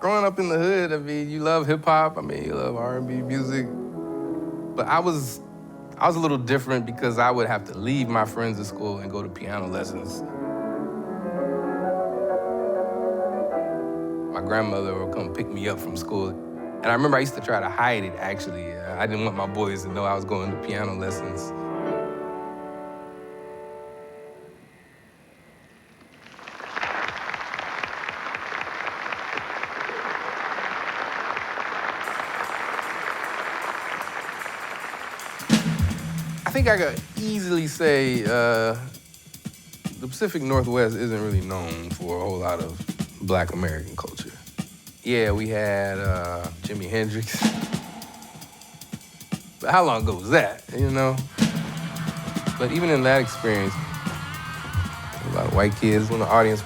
Growing up in the hood, I mean, you love hip hop, I mean, you love R&B music. But I was a little different because I would have to leave my friends at school and go to piano lessons. My grandmother would come pick me up from school. And I remember I used to try to hide it, actually. I didn't want my boys to know I was going to piano lessons. I think I could easily say the Pacific Northwest isn't really known for a whole lot of Black American culture. Yeah, we had Jimi Hendrix. But how long ago was that, you know? But even in that experience, a lot of white kids in the audience.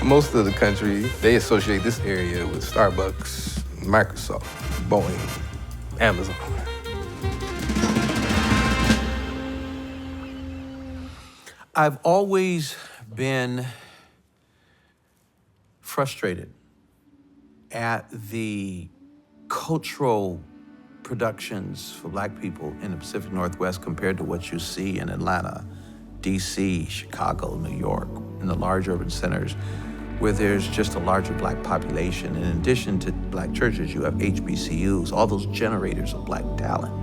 Most of the country, they associate this area with Starbucks, Microsoft, Boeing, Amazon. I've always been frustrated at the cultural productions for Black people in the Pacific Northwest compared to what you see in Atlanta, DC, Chicago, New York, in the large urban centers, where there's just a larger Black population. And in addition to Black churches, you have HBCUs, all those generators of Black talent.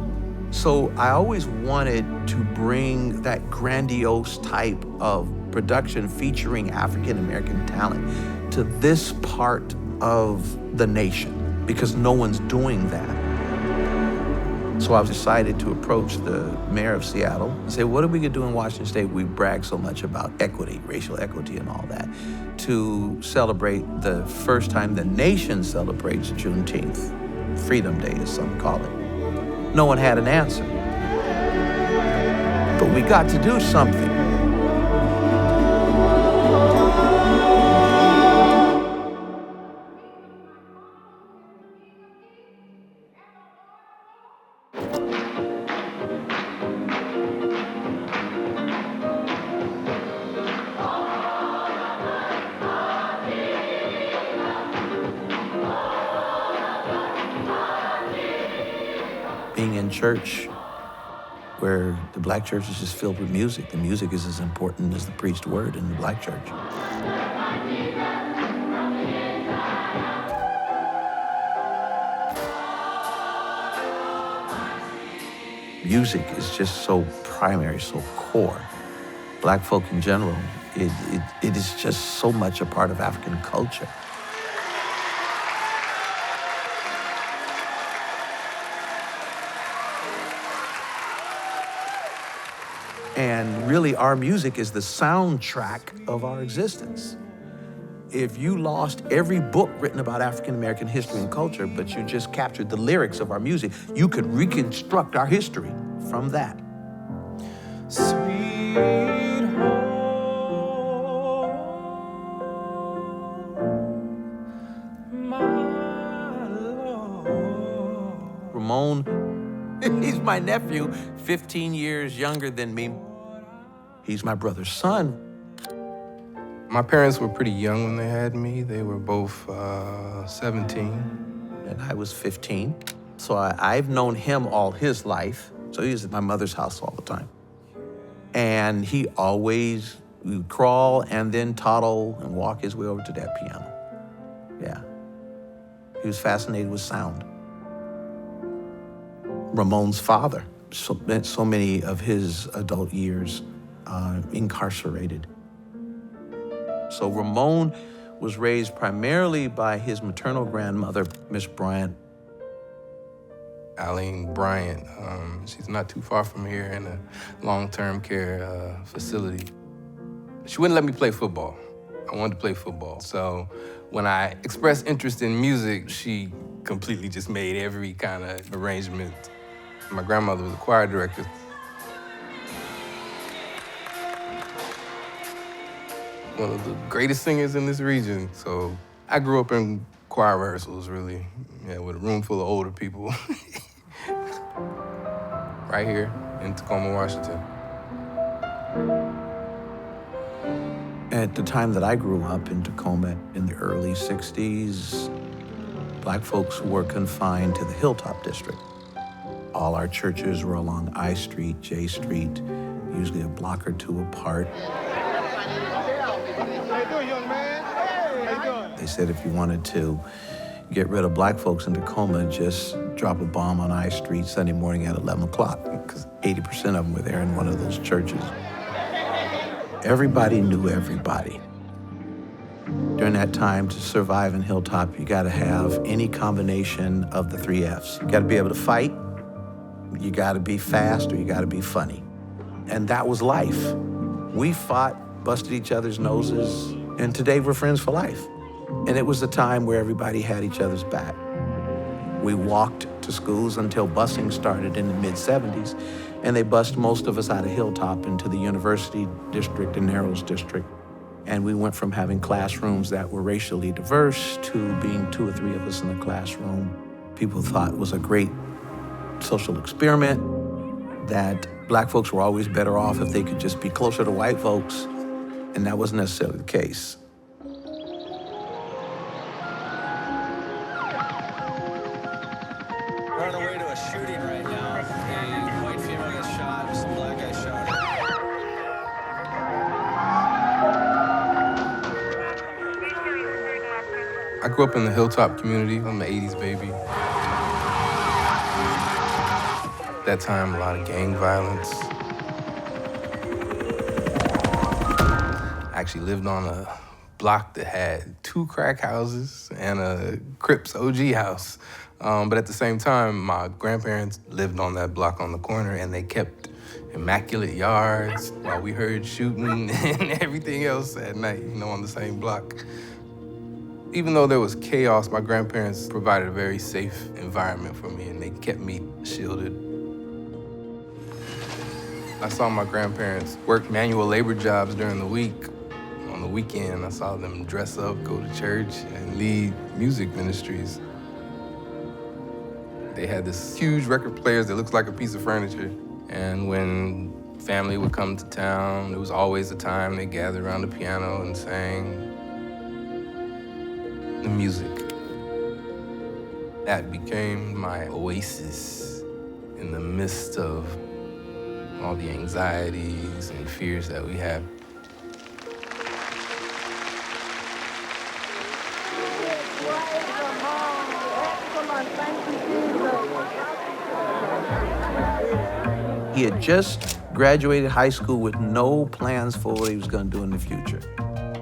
So I always wanted to bring that grandiose type of production featuring African American talent to this part of the nation, because no one's doing that. So I decided to approach the mayor of Seattle and say, what are we gonna do in Washington State? We brag so much about equity, racial equity and all that, to celebrate the first time the nation celebrates Juneteenth, Freedom Day as some call it. No one had an answer. But we got to do something. Being in church, where the Black church is just filled with music. The music is as important as the preached word in the Black church. Music is just so primary, so core. Black folk in general, it is just so much a part of African culture. And really, our music is the soundtrack of our existence. If you lost every book written about African American history and culture, but you just captured the lyrics of our music, you could reconstruct our history from that. Sweet home, my Lord. Ramon, he's my nephew, 15 years younger than me. He's my brother's son. My parents were pretty young when they had me. They were both 17. And I was 15. So I've known him all his life. So he was at my mother's house all the time. And he always would crawl and then toddle and walk his way over to that piano. Yeah. He was fascinated with sound. Ramon's father spent so many of his adult years incarcerated. So Ramon was raised primarily by his maternal grandmother, Miss Bryant. Eileen Bryant, she's not too far from here in a long-term care facility. She wouldn't let me play football. I wanted to play football. So when I expressed interest in music, she completely just made every kind of arrangement. My grandmother was a choir director. One of the greatest singers in this region. So I grew up in choir rehearsals, really, with a room full of older people. Right here in Tacoma, Washington. At the time that I grew up in Tacoma in the early 60s, Black folks were confined to the Hilltop District. All our churches were along I Street, J Street, usually a block or two apart. They said if you wanted to get rid of Black folks in Tacoma, just drop a bomb on I Street Sunday morning at 11 o'clock, because 80% of them were there in one of those churches. Everybody knew everybody. During that time, to survive in Hilltop, you gotta have any combination of the 3 Fs. You gotta be able to fight, you gotta be fast, or you gotta be funny. And that was life. We fought, busted each other's noses, and today we're friends for life. And it was a time where everybody had each other's back. We walked to schools until busing started in the mid-'70s, and they bused most of us out of Hilltop into the University District and Narrows District. And we went from having classrooms that were racially diverse to being 2 or 3 of us in a classroom. People thought it was a great social experiment, that Black folks were always better off if they could just be closer to white folks, and that wasn't necessarily the case. We're on the way to a shooting right now. A white female gets shot, some black guy shot her. I grew up in the Hilltop community. I'm an 80s baby. That time, a lot of gang violence. I actually lived on a block that had 2 crack houses and a Crips OG house. But at the same time, my grandparents lived on that block on the corner, and they kept immaculate yards while we heard shooting and everything else at night, on the same block. Even though there was chaos, my grandparents provided a very safe environment for me, and they kept me shielded. I saw my grandparents work manual labor jobs during the week. On the weekend, I saw them dress up, go to church, and lead music ministries. They had this huge record players that looked like a piece of furniture. And when family would come to town, there was always a time they gathered around the piano and sang the music. That became my oasis in the midst of all the anxieties and fears that we had. He had just graduated high school with no plans for what he was gonna do in the future.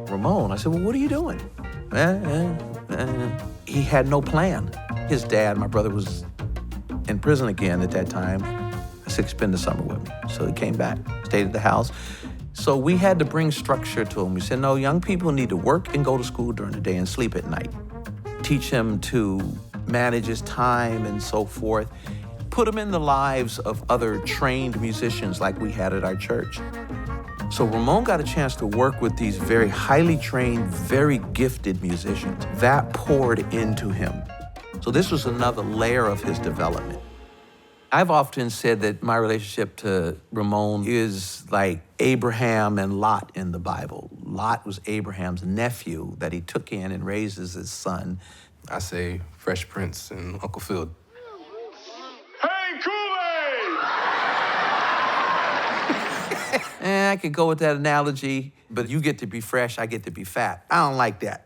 Ramon, I said, well, what are you doing? He had no plan. His dad, my brother, was in prison again at that time. I said, spend the summer with me. So he came back, stayed at the house. So we had to bring structure to him. We said, no, young people need to work and go to school during the day and sleep at night. Teach him to manage his time and so forth. Put him in the lives of other trained musicians like we had at our church. So Ramon got a chance to work with these very highly trained, very gifted musicians. That poured into him. So this was another layer of his development. I've often said that my relationship to Ramon is like Abraham and Lot in the Bible. Lot was Abraham's nephew that he took in and raised as his son. I say Fresh Prince and Uncle Phil. I could go with that analogy, but you get to be fresh, I get to be fat. I don't like that.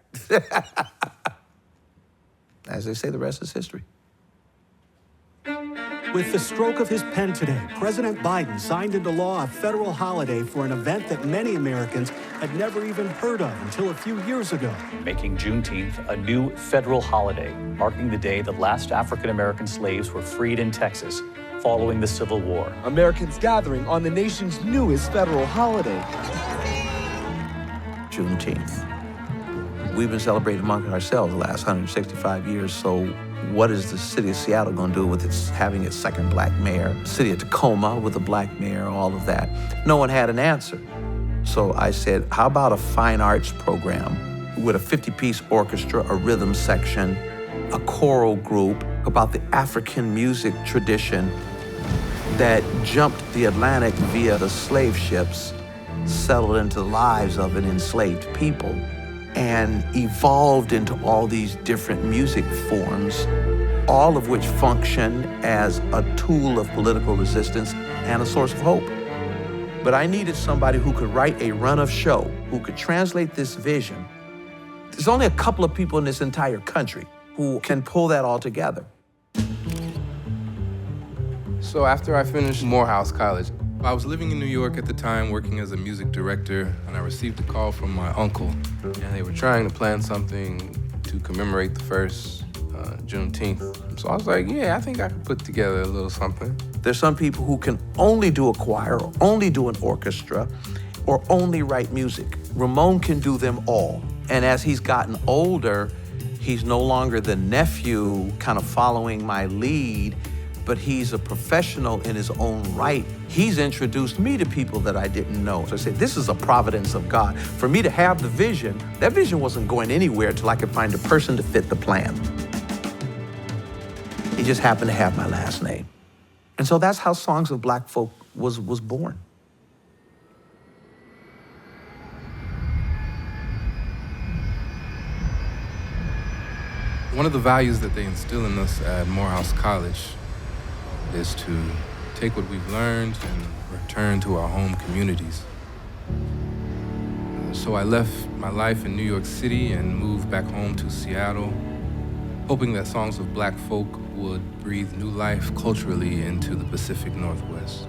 As they say, the rest is history. With the stroke of his pen today, President Biden signed into law a federal holiday for an event that many Americans had never even heard of until a few years ago. Making Juneteenth a new federal holiday, marking the day the last African-American slaves were freed in Texas following the Civil War. Americans gathering on the nation's newest federal holiday. Juneteenth. We've been celebrating among ourselves the last 165 years, so what is the city of Seattle going to do with having its second black mayor? City of Tacoma with a black mayor, all of that. No one had an answer. So I said, how about a fine arts program with a 50-piece orchestra, a rhythm section, a choral group about the African music tradition that jumped the Atlantic via the slave ships settled into the lives of an enslaved people and evolved into all these different music forms, all of which function as a tool of political resistance and a source of hope. But I needed somebody who could write a run of show, who could translate this vision. There's only a couple of people in this entire country who can pull that all together. So after I finished Morehouse College, I was living in New York at the time, working as a music director, and I received a call from my uncle, and they were trying to plan something to commemorate the first Juneteenth. So I was like, yeah, I think I could put together a little something. There's some people who can only do a choir, or only do an orchestra, or only write music. Ramon can do them all. And as he's gotten older, he's no longer the nephew kind of following my lead, but he's a professional in his own right. He's introduced me to people that I didn't know. So I said, this is a providence of God. For me to have the vision, that vision wasn't going anywhere till I could find a person to fit the plan. He just happened to have my last name. And so that's how Songs of Black Folk was born. One of the values that they instill in us at Morehouse College is to take what we've learned and return to our home communities. So I left my life in New York City and moved back home to Seattle, hoping that Songs of Black Folk would breathe new life culturally into the Pacific Northwest.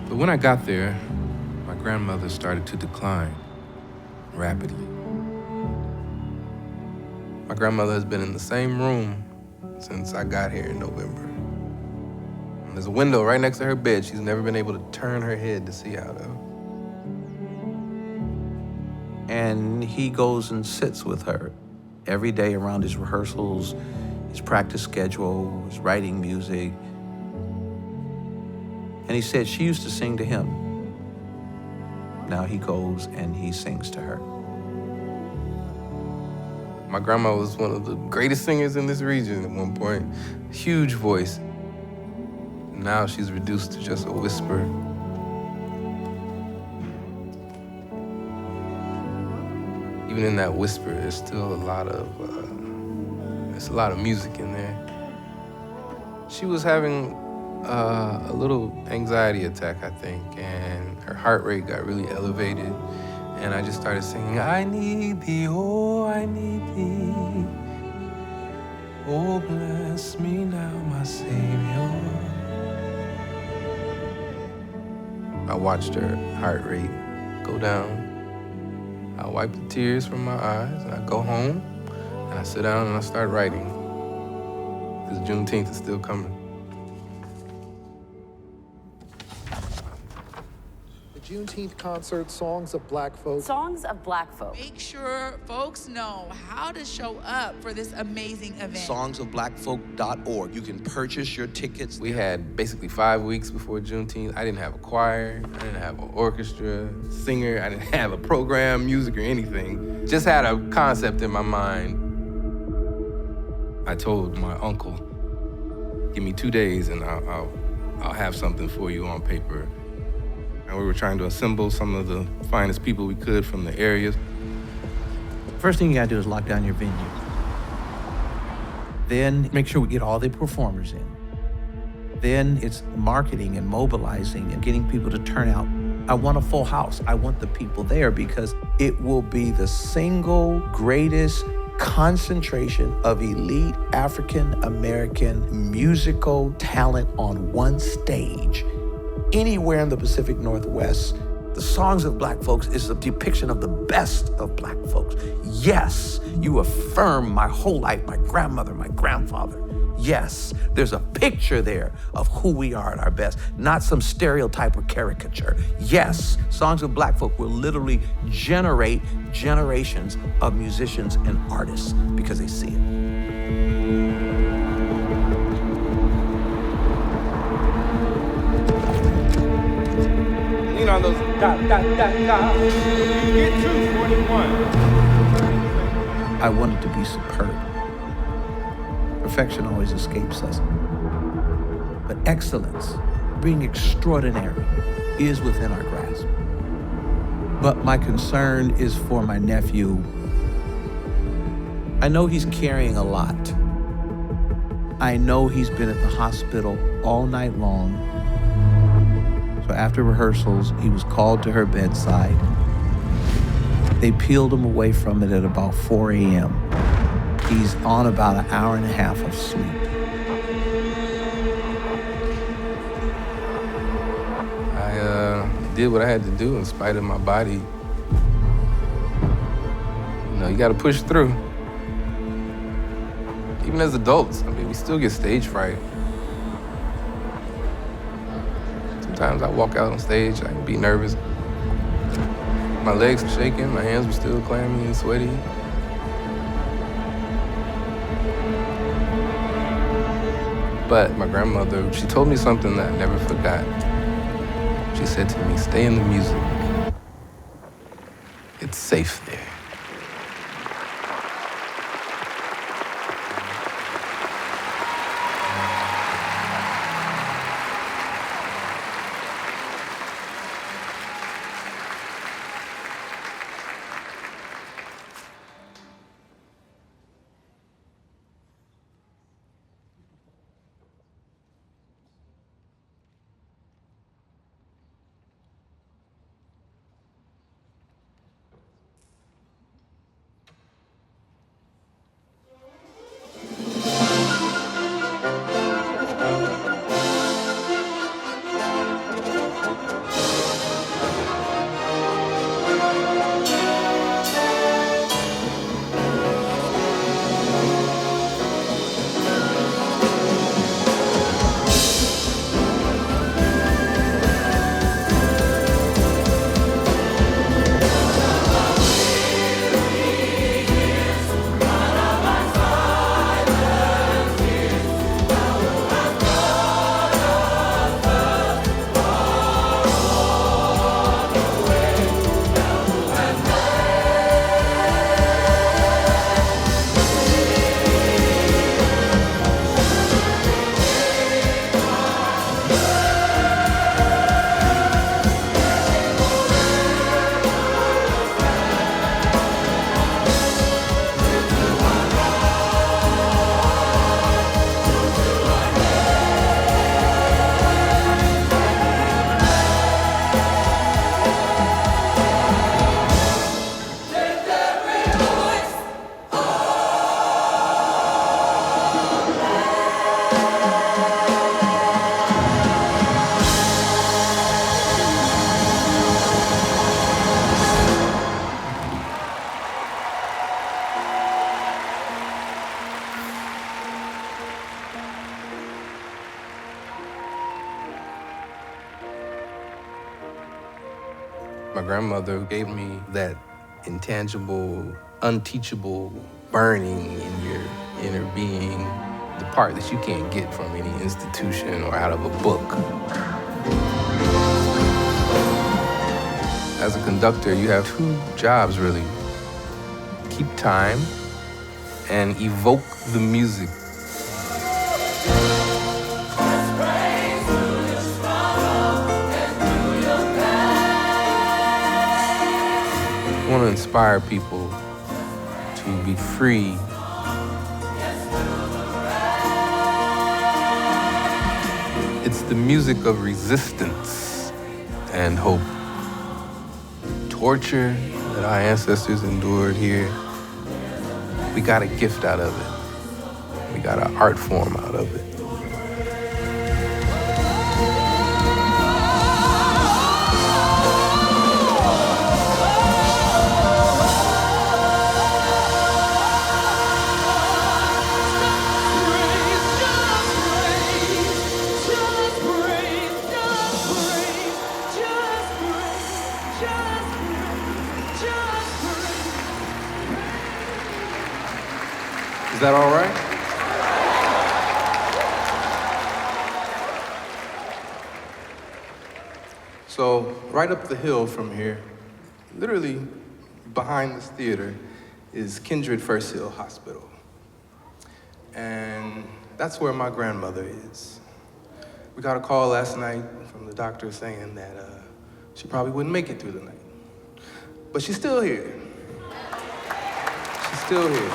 But when I got there, my grandmother started to decline rapidly. My grandmother has been in the same room since I got here in November. And there's a window right next to her bed she's never been able to turn her head to see out of. And he goes and sits with her every day around his rehearsals, his practice schedule, his writing music. And he said she used to sing to him. Now he goes and he sings to her. My grandma was one of the greatest singers in this region at one point. Huge voice. Now she's reduced to just a whisper. Even in that whisper, there's still a lot of music in there. She was having a little anxiety attack, I think, and her heart rate got really elevated. And I just started singing, I need thee, oh, I need thee. Oh, bless me now, my Savior. I watched her heart rate go down. I wipe the tears from my eyes, and I go home, and I sit down and I start writing. Because Juneteenth is still coming. Juneteenth concert, Songs of Black Folk. Songs of Black Folk. Make sure folks know how to show up for this amazing event. Songsofblackfolk.org. You can purchase your tickets. We had basically 5 weeks before Juneteenth. I didn't have a choir, I didn't have an orchestra, singer, I didn't have a program, music, or anything. Just had a concept in my mind. I told my uncle, give me 2 days and I'll have something for you on paper. And we were trying to assemble some of the finest people we could from the areas. First thing you gotta do is lock down your venue. Then make sure we get all the performers in. Then it's marketing and mobilizing and getting people to turn out. I want a full house. I want the people there because it will be the single greatest concentration of elite African-American musical talent on one stage anywhere in the Pacific Northwest. The Songs of Black Folks is a depiction of the best of Black folks. Yes, you affirm my whole life, my grandmother, my grandfather. Yes, there's a picture there of who we are at our best, not some stereotype or caricature. Yes, Songs of Black Folk will literally generate generations of musicians and artists because they see it. On those You get 241. I wanted to be superb. Perfection always escapes us. But excellence being extraordinary is within our grasp. But my concern is for my nephew. I know he's carrying a lot. I know he's been at the hospital all night long. So after rehearsals, he was called to her bedside. They peeled him away from it at about 4 a.m. He's on about an hour and a half of sleep. I did what I had to do in spite of my body. You know, you gotta push through. Even as adults, I mean, we still get stage fright. Sometimes I walk out on stage, I can be nervous. My legs were shaking, my hands were still clammy and sweaty. But my grandmother, she told me something that I never forgot. She said to me, stay in the music. It's safe there. My grandmother gave me that intangible, unteachable burning in your inner being, the part that you can't get from any institution or out of a book. As a conductor, you have two jobs, really. Keep time and evoke the music. I want to inspire people to be free. It's the music of resistance and hope. Torture that our ancestors endured here, we got a gift out of it. We got an art form out of it. Is that all right? So, right up the hill from here, literally behind this theater, is Kindred First Hill Hospital. And that's where my grandmother is. We got a call last night from the doctor saying that she probably wouldn't make it through the night. But she's still here. She's still here.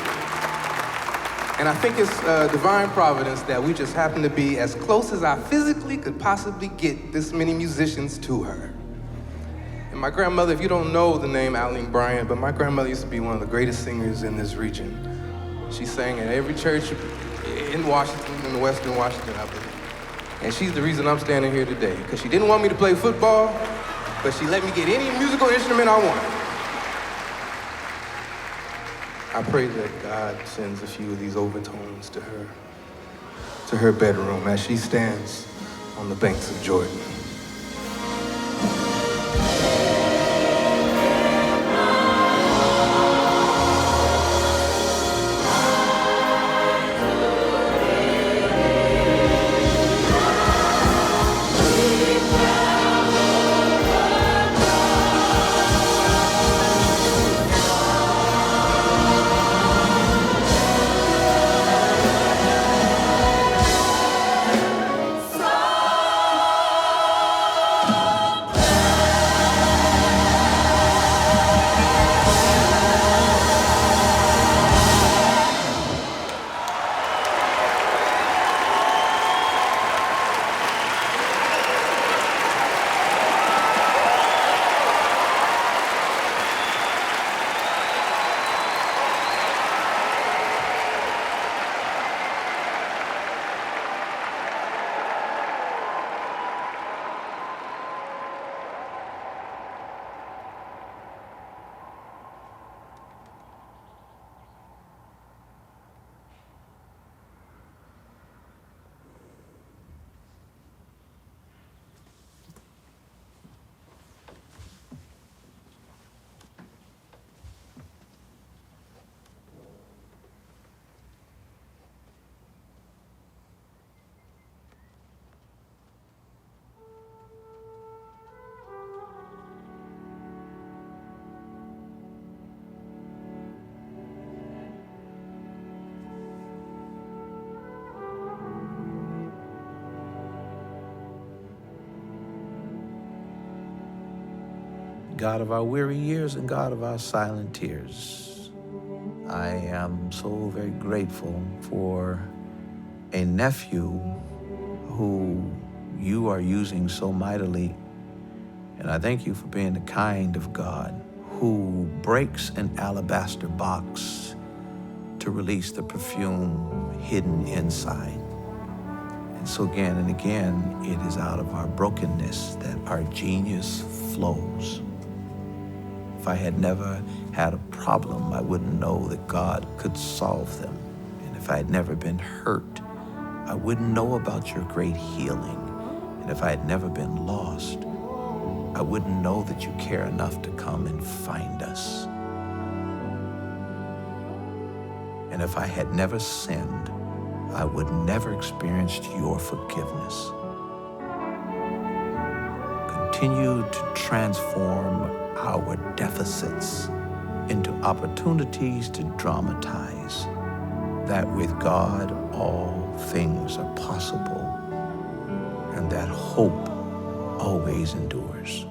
And I think it's divine providence that we just happen to be as close as I physically could possibly get this many musicians to her. And my grandmother, if you don't know the name Aline Bryant, but my grandmother used to be one of the greatest singers in this region. She sang at every church in Washington, in Western Washington, I believe. And she's the reason I'm standing here today, because she didn't want me to play football, but she let me get any musical instrument I wanted. I pray that God sends a few of these overtones to her bedroom as she stands on the banks of Jordan. God of our weary years and God of our silent tears, I am so very grateful for a nephew who you are using so mightily. And I thank you for being the kind of God who breaks an alabaster box to release the perfume hidden inside. And so again and again, it is out of our brokenness that our genius flows. If I had never had a problem, I wouldn't know that God could solve them. And if I had never been hurt, I wouldn't know about your great healing. And if I had never been lost, I wouldn't know that you care enough to come and find us. And if I had never sinned, I would never experience your forgiveness. Continue to transform our deficits into opportunities to dramatize that with God all things are possible, and that hope always endures.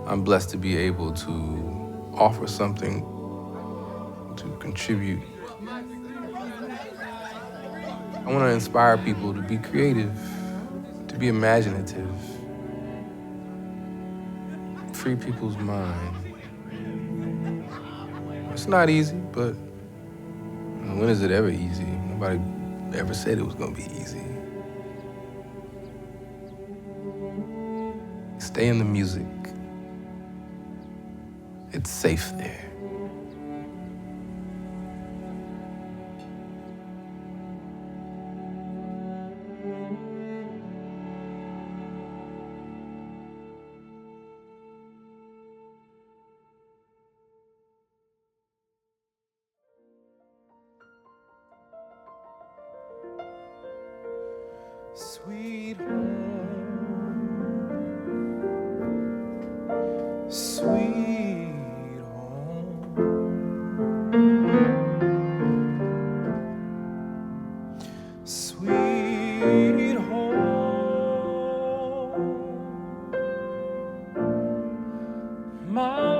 I'm blessed to be able to offer something to contribute. I want to inspire people to be creative, to be imaginative, free people's mind. It's not easy, but when is it ever easy? Nobody ever said it was going to be easy. Stay in the music. It's safe there. Sweet home, sweet home. my